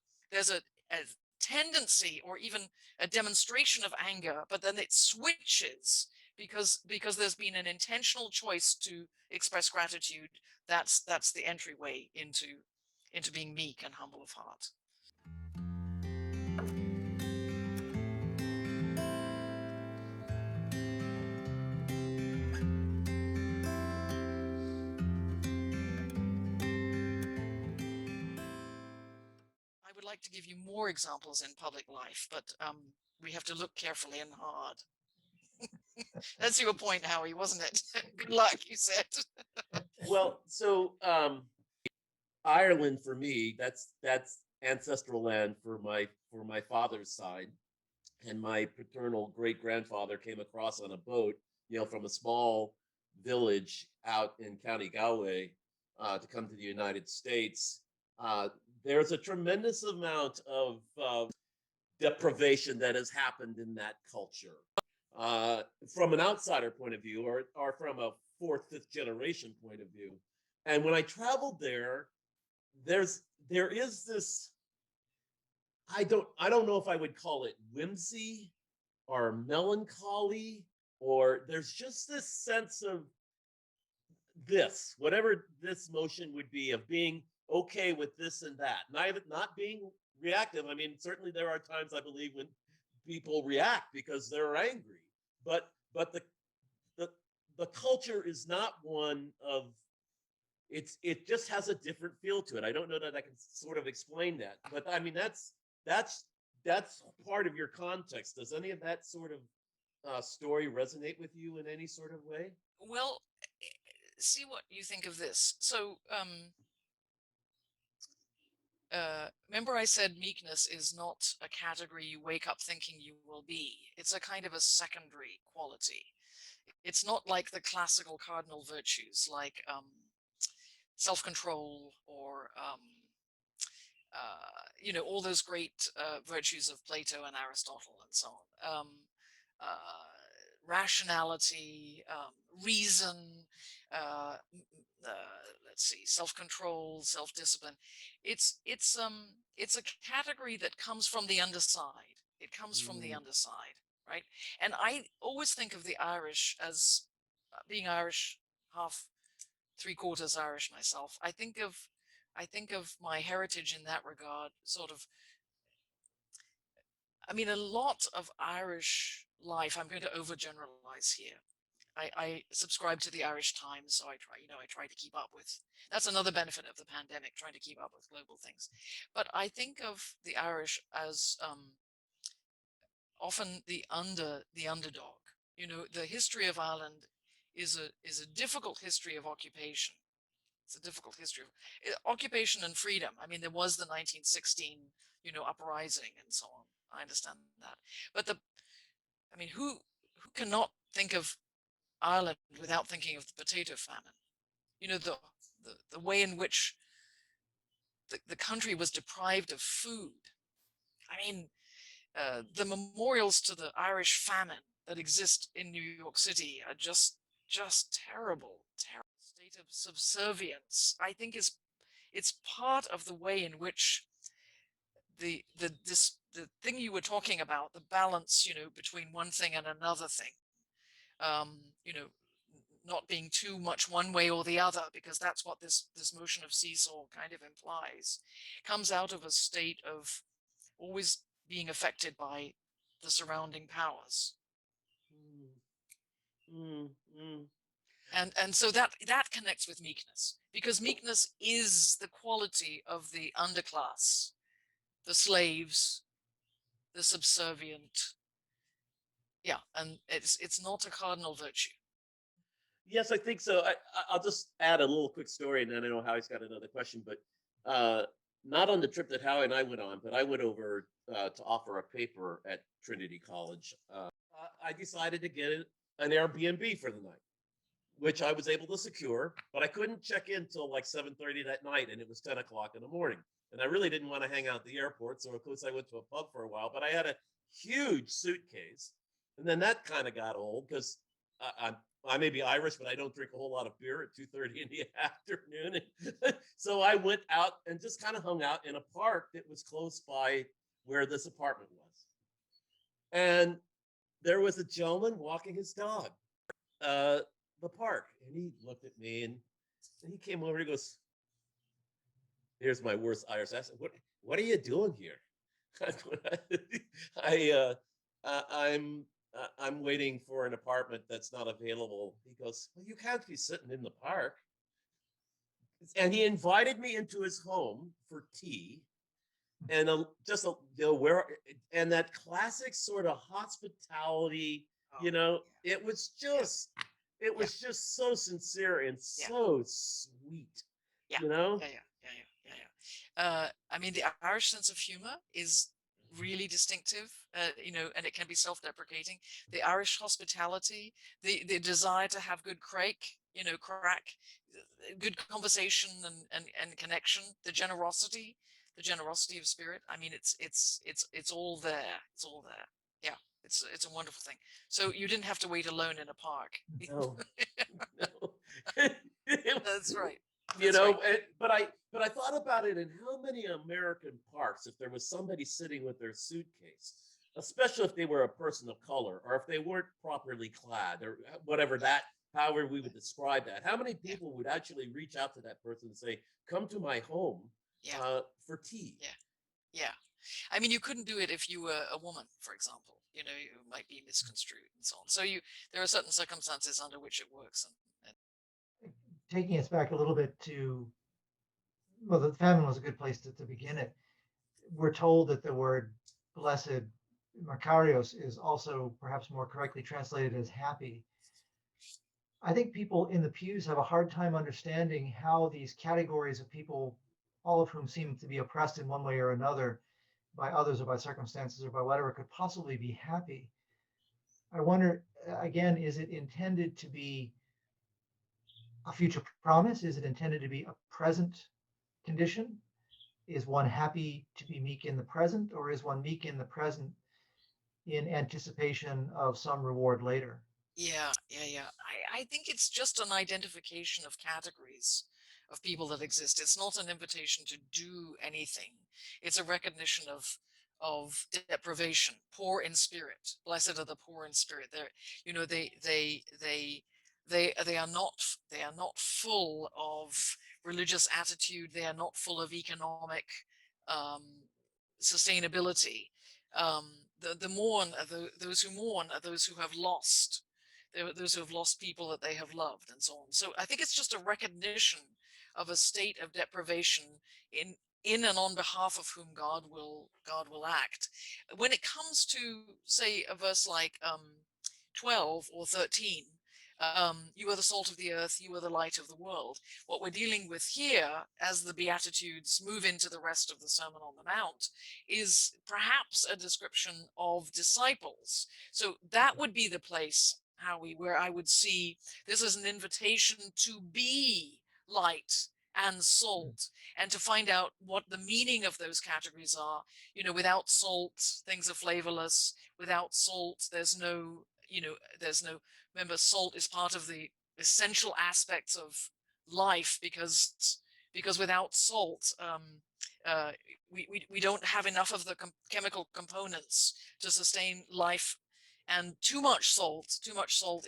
tendency or even a demonstration of anger, but then it switches because there's been an intentional choice to express gratitude, that's the entryway into being meek and humble of heart. I would like to give you more examples in public life, but we have to look carefully and hard. That's your point, Howie, wasn't it? Good luck, you said. Well, so Ireland for me, that's ancestral land for my father's side, and my paternal great grandfather came across on a boat, from a small village out in County Galway to come to the United States. There's a tremendous amount of deprivation that has happened in that culture. From an outsider point of view, or from a fourth, fifth generation point of view. And when I traveled there, there is this, I don't know if I would call it whimsy or melancholy, or there's just this sense of whatever this motion would be, of being okay with this and that, not being reactive. I mean, certainly there are times, I believe, when people react because they're angry, but the culture is not one of, it just has a different feel to it. I don't know that I can sort of explain that, but I mean, that's part of your context. Does any of that sort of story resonate with you in any sort of way? Well, see what you think of this. So remember I said meekness is not a category you wake up thinking you will be. It's a kind of a secondary quality. It's not like the classical cardinal virtues, like self-control, or all those great virtues of Plato and Aristotle and so on. Rationality, reason, let's see, self-control, self-discipline. It's a category that comes from the underside. It comes from the underside, right? And I always think of the Irish as being Irish, half, 3/4 Irish myself. I think of my heritage in that regard, sort of. I mean, a lot of Irish life, I'm going to overgeneralize here. I subscribe to the Irish Times, so I try to keep up with. That's another benefit of the pandemic, trying to keep up with global things. But I think of the Irish as often the underdog. The history of Ireland is a difficult history of occupation. It's a difficult history of occupation and freedom. I mean, there was the 1916, uprising and so on. I understand that. But who cannot think of Ireland without thinking of the potato famine? The way in which the country was deprived of food. I mean, the memorials to the Irish famine that exist in New York City are just terrible state of subservience. I think it's part of the way in which the thing you were talking about, the balance, between one thing and another thing, not being too much one way or the other, because that's what this motion of seesaw kind of implies, comes out of a state of always being affected by the surrounding powers. And so that connects with meekness, because meekness is the quality of the underclass, the slaves, the subservient. Yeah, and it's not a cardinal virtue. Yes, I think so. I'll just add a little quick story, and then I know Howie's got another question. But not on the trip that Howie and I went on, but I went over to offer a paper at Trinity College. I decided to get an Airbnb for the night, which I was able to secure, but I couldn't check in till like 7:30 that night, and it was 10 o'clock in the morning. And I really didn't want to hang out at the airport, so of course I went to a pub for a while. But I had a huge suitcase, and then that kind of got old because I may be Irish, but I don't drink a whole lot of beer at 2:30 in the afternoon. So I went out and just kind of hung out in a park that was close by where this apartment was. And there was a gentleman walking his dog, the park, and he looked at me and he came over and he goes, here's my worst Irish accent. What are you doing here? I'm waiting for an apartment that's not available. He goes, well, you can't be sitting in the park. And he invited me into his home for tea, and and that classic sort of hospitality. It was just just so sincere and so sweet. I mean, the Irish sense of humor is really distinctive, and it can be self-deprecating. The Irish hospitality, the desire to have good crack, good conversation and connection, the generosity of spirit. I mean, it's all there. It's all there. Yeah, it's a wonderful thing. So you didn't have to wait alone in a park. No. That's right. But I thought about it in how many American parks, if there was somebody sitting with their suitcase, especially if they were a person of color or if they weren't properly clad or whatever however we would describe that, how many people would actually reach out to that person and say, come to my home for tea? Yeah. I mean, you couldn't do it if you were a woman, for example. You might be misconstrued and so on. So there are certain circumstances under which it works. And taking us back a little bit to, well, the famine was a good place to begin it. We're told that the word blessed, Makarios, is also perhaps more correctly translated as happy. I think people in the pews have a hard time understanding how these categories of people, all of whom seem to be oppressed in one way or another by others or by circumstances or by whatever, could possibly be happy. I wonder, again, is it intended to be a future promise? Is it intended to be a present condition? Is one happy to be meek in the present, or is one meek in the present in anticipation of some reward later? Yeah. I think it's just an identification of categories of people that exist. It's not an invitation to do anything. It's a recognition of deprivation, poor in spirit. Blessed are the poor in spirit. They are not full of religious attitude. They are not full of economic sustainability. The mourn are those who mourn are those who have lost. Those who have lost people that they have loved, and so on. So I think it's just a recognition of a state of deprivation in and on behalf of whom God will act. When it comes to, say, a verse like 12 or 13, you are the salt of the earth, you are the light of the world. What we're dealing with here, as the Beatitudes move into the rest of the Sermon on the Mount, is perhaps a description of disciples. So that would be the place, Howie, where I would see this as an invitation to be light and salt, and to find out what the meaning of those categories are. Without salt, things are flavorless. Without salt, there's no, remember, salt is part of the essential aspects of life, because without salt, we don't have enough of the chemical components to sustain life. And too much salt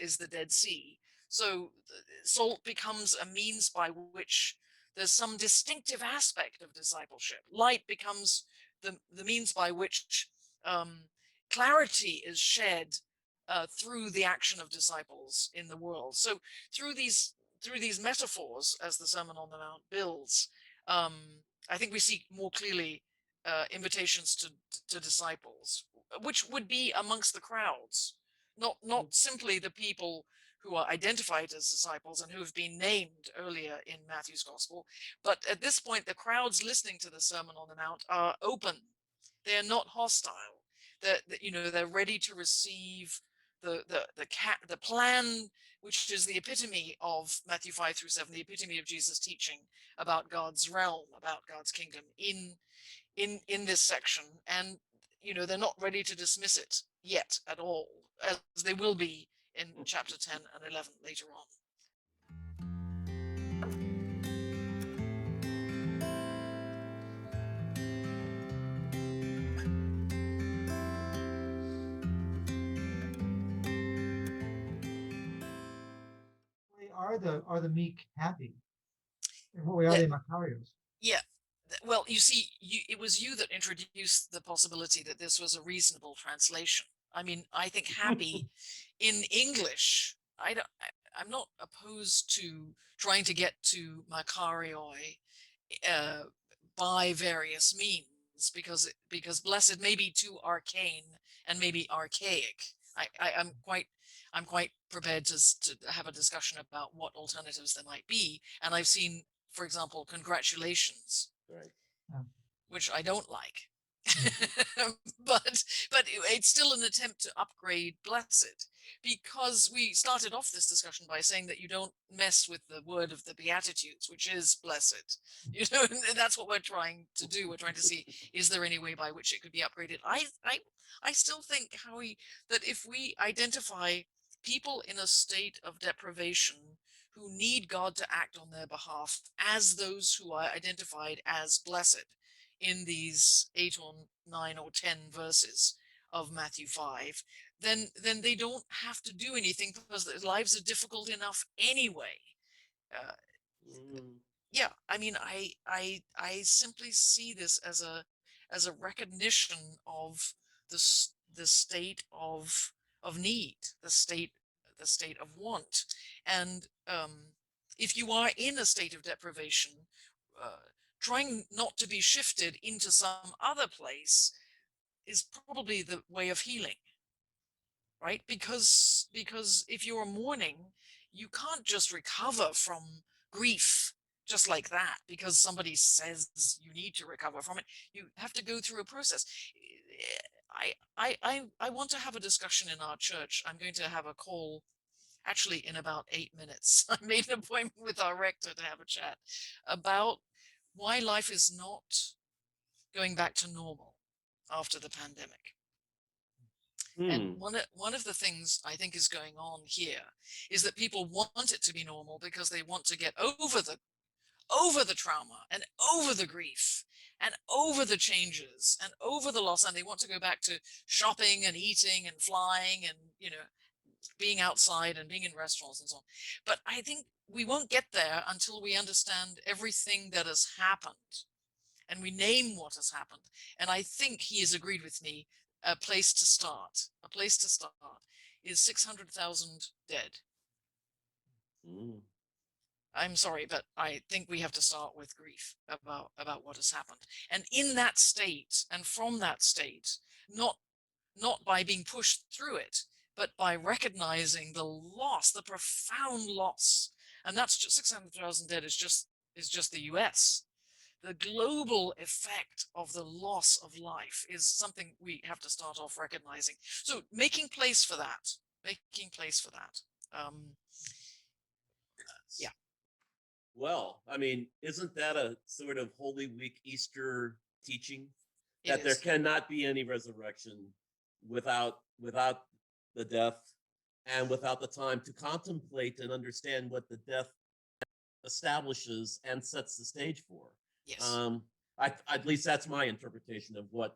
is the Dead Sea. So salt becomes a means by which there's some distinctive aspect of discipleship. Light becomes the means by which clarity is shed through the action of disciples in the world. So through these metaphors, as the Sermon on the Mount builds, I think we see more clearly invitations to disciples, which would be amongst the crowds, not simply the people who are identified as disciples and who have been named earlier in Matthew's Gospel. But at this point, the crowds listening to the Sermon on the Mount are open. They're not hostile. They're ready to receive the plan, which is the epitome of Matthew 5-7, the epitome of Jesus' teaching about God's realm, about God's kingdom in this section. And they're not ready to dismiss it yet at all, as they will be in chapter 10 and 11 later on. Are the meek happy? In what way are they Macarios? Yeah. Well, you see, it was you that introduced the possibility that this was a reasonable translation. I mean, I think happy in English, I'm not opposed to trying to get to Makarioi by various means, because blessed may be too arcane and maybe archaic. I'm quite prepared to have a discussion about what alternatives there might be. And I've seen, for example, congratulations, Right. which I don't like. but it's still an attempt to upgrade blessed, because we started off this discussion by saying that you don't mess with the word of the Beatitudes, which is blessed. And that's what we're trying to do. We're trying to see, is there any way by which it could be upgraded? I still think, Howie, that if we identify people in a state of deprivation who need God to act on their behalf as those who are identified as blessed in these 8 or 9 or 10 verses of Matthew 5, then they don't have to do anything, because their lives are difficult enough anyway. Yeah, I mean, I simply see this as a recognition of the state of need, the state of want. And if you are in a state of deprivation, trying not to be shifted into some other place is probably the way of healing, right? Because if you're mourning, you can't just recover from grief just like that because somebody says you need to recover from it. You have to go through a process. I want to have a discussion in our church. I'm going to have a call actually in about 8 minutes. I made an appointment with our rector to have a chat about why life is not going back to normal after the pandemic. And one of the things I think is going on here is that people want it to be normal because they want to get over the trauma and over the grief and over the changes and over the loss, and they want to go back to shopping and eating and flying and being outside and being in restaurants and so on. But I think we won't get there until we understand everything that has happened and we name what has happened. And I think he has agreed with me. A place to start is 600,000 dead. I'm sorry, but I think we have to start with grief about what has happened. And in that state, and from that state, not by being pushed through it, but by recognizing the loss, the profound loss. And that's just 600,000 dead is just the US. The global effect of the loss of life is something we have to start off recognizing. So making place for that. Yeah. Well, I mean, isn't that a sort of Holy Week Easter teaching? That there cannot be any resurrection without the death and without the time to contemplate and understand what the death establishes and sets the stage for. Yes. At least that's my interpretation of what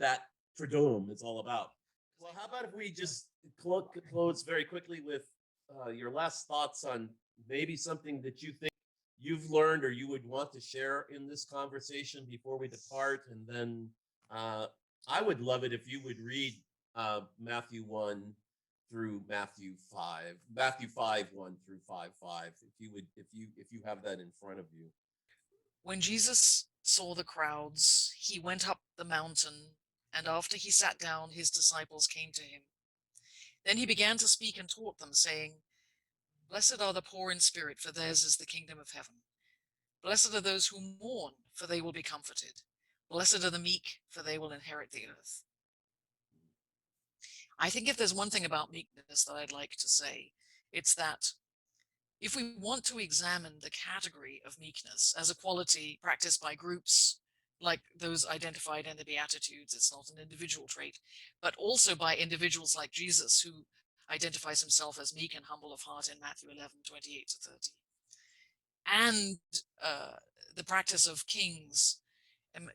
that Triduum is all about. Well, how about if we just close very quickly with your last thoughts on maybe something that you think you've learned or you would want to share in this conversation before we depart, and then I would love it if you would read Matthew 1 through Matthew 5, Matthew 5, 1 through 5, 5. If you have that in front of you. When Jesus saw the crowds, he went up the mountain, and after he sat down, his disciples came to him. Then he began to speak and taught them, saying, "Blessed are the poor in spirit, for theirs is the kingdom of heaven. Blessed are those who mourn, for they will be comforted. Blessed are the meek, for they will inherit the earth." I think if there's one thing about meekness that I'd like to say, it's that if we want to examine the category of meekness as a quality practiced by groups like those identified in the Beatitudes, it's not an individual trait, but also by individuals like Jesus, who identifies himself as meek and humble of heart in Matthew 11, 28 to 30. And the practice of kings,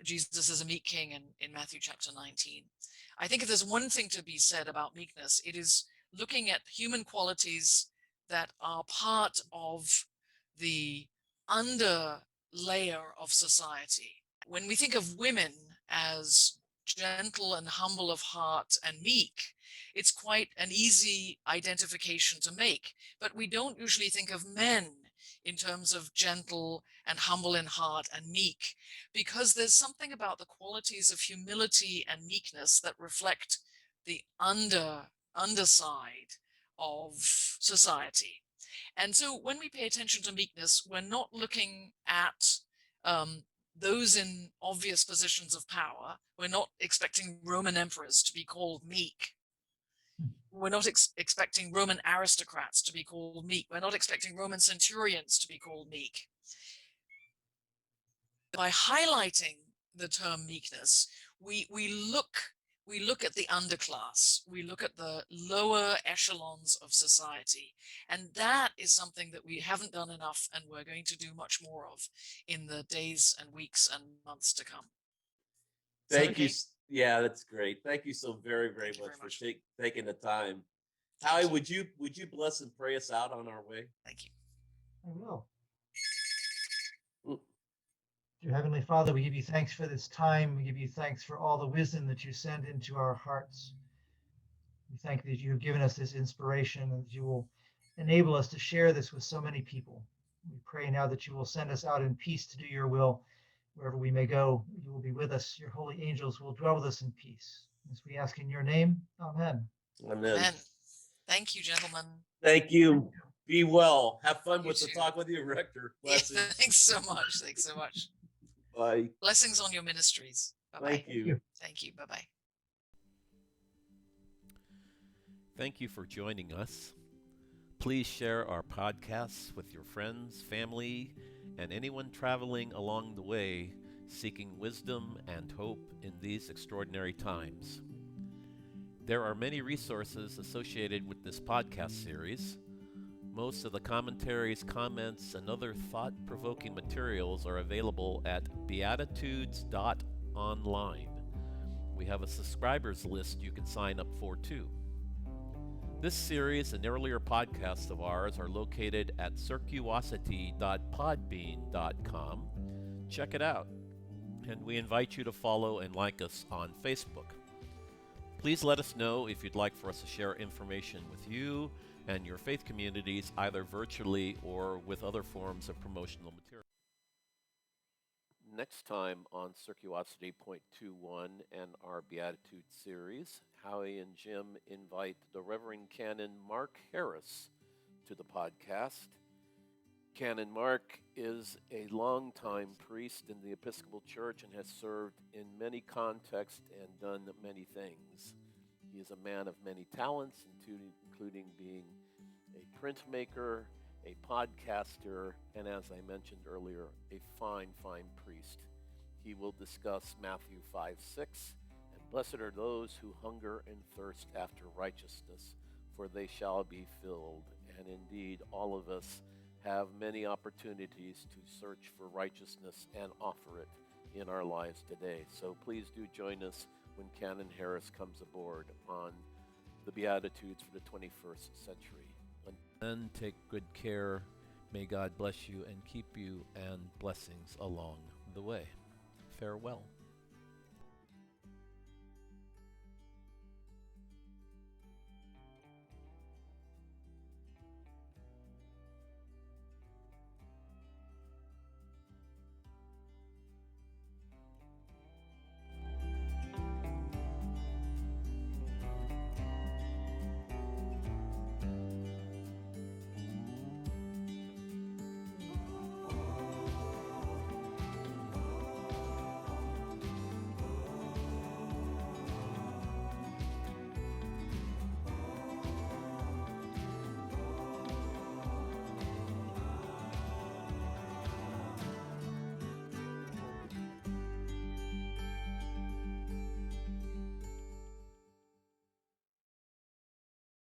Jesus is a meek king in Matthew chapter 19. I think if there's one thing to be said about meekness, it is looking at human qualities that are part of the under layer of society. When we think of women as gentle and humble of heart and meek, it's quite an easy identification to make. But we don't usually think of men in terms of gentle and humble in heart and meek, because there's something about the qualities of humility and meekness that reflect the underside of society. And so when we pay attention to meekness, we're not looking at those in obvious positions of power. We're not expecting Roman emperors to be called meek. We're not expecting Roman aristocrats to be called meek. We're not expecting Roman centurions to be called meek. By highlighting the term meekness, we look at the underclass, we look at the lower echelons of society, and that is something that we haven't done enough, and we're going to do much more of in the days and weeks and months to come. Thank you. Yeah, that's great. Thank you so very, very much for taking the time. Howie, would you bless and pray us out on our way? Thank you. I will. Dear Heavenly Father, we give you thanks for this time. We give you thanks for all the wisdom that you send into our hearts. We thank you that you have given us this inspiration and that you will enable us to share this with so many people. We pray now that you will send us out in peace to do your will. Wherever we may go, you will be with us. Your holy angels will dwell with us in peace. As we ask in your name, amen. Amen. Amen. Thank you, gentlemen. Thank you. Be well. Have fun with the Talk with Your Rector. Blessings. Yeah, thanks so much. Thanks so much. Bye. Blessings on your ministries. Bye-bye. Thank you. Thank you. Bye-bye. Thank you for joining us. Please share our podcasts with your friends, family, and anyone traveling along the way seeking wisdom and hope in these extraordinary times. There are many resources associated with this podcast series. Most of the commentaries, comments, and other thought-provoking materials are available at beatitudes.online. We have a subscribers list you can sign up for too. This series and earlier podcasts of ours are located at CircuOsirty.podbean.com. Check it out, and we invite you to follow and like us on Facebook. Please let us know if you'd like for us to share information with you and your faith communities, either virtually or with other forms of promotional material. Next time on CircuOsirty Point 2.1 and our Beatitudes series, Howie and Jim invite the Reverend Canon Mark Harris to the podcast. Canon Mark is a longtime priest in the Episcopal Church and has served in many contexts and done many things. He is a man of many talents, including being a printmaker, a podcaster, and as I mentioned earlier, a fine priest. He will discuss Matthew 5:6, and blessed are those who hunger and thirst after righteousness, for they shall be filled. And indeed, all of us have many opportunities to search for righteousness and offer it in our lives today. So please do join us when Canon Harris comes aboard on the Beatitudes for the 21st century. And take good care. May God bless you and keep you, and blessings along the way. Farewell.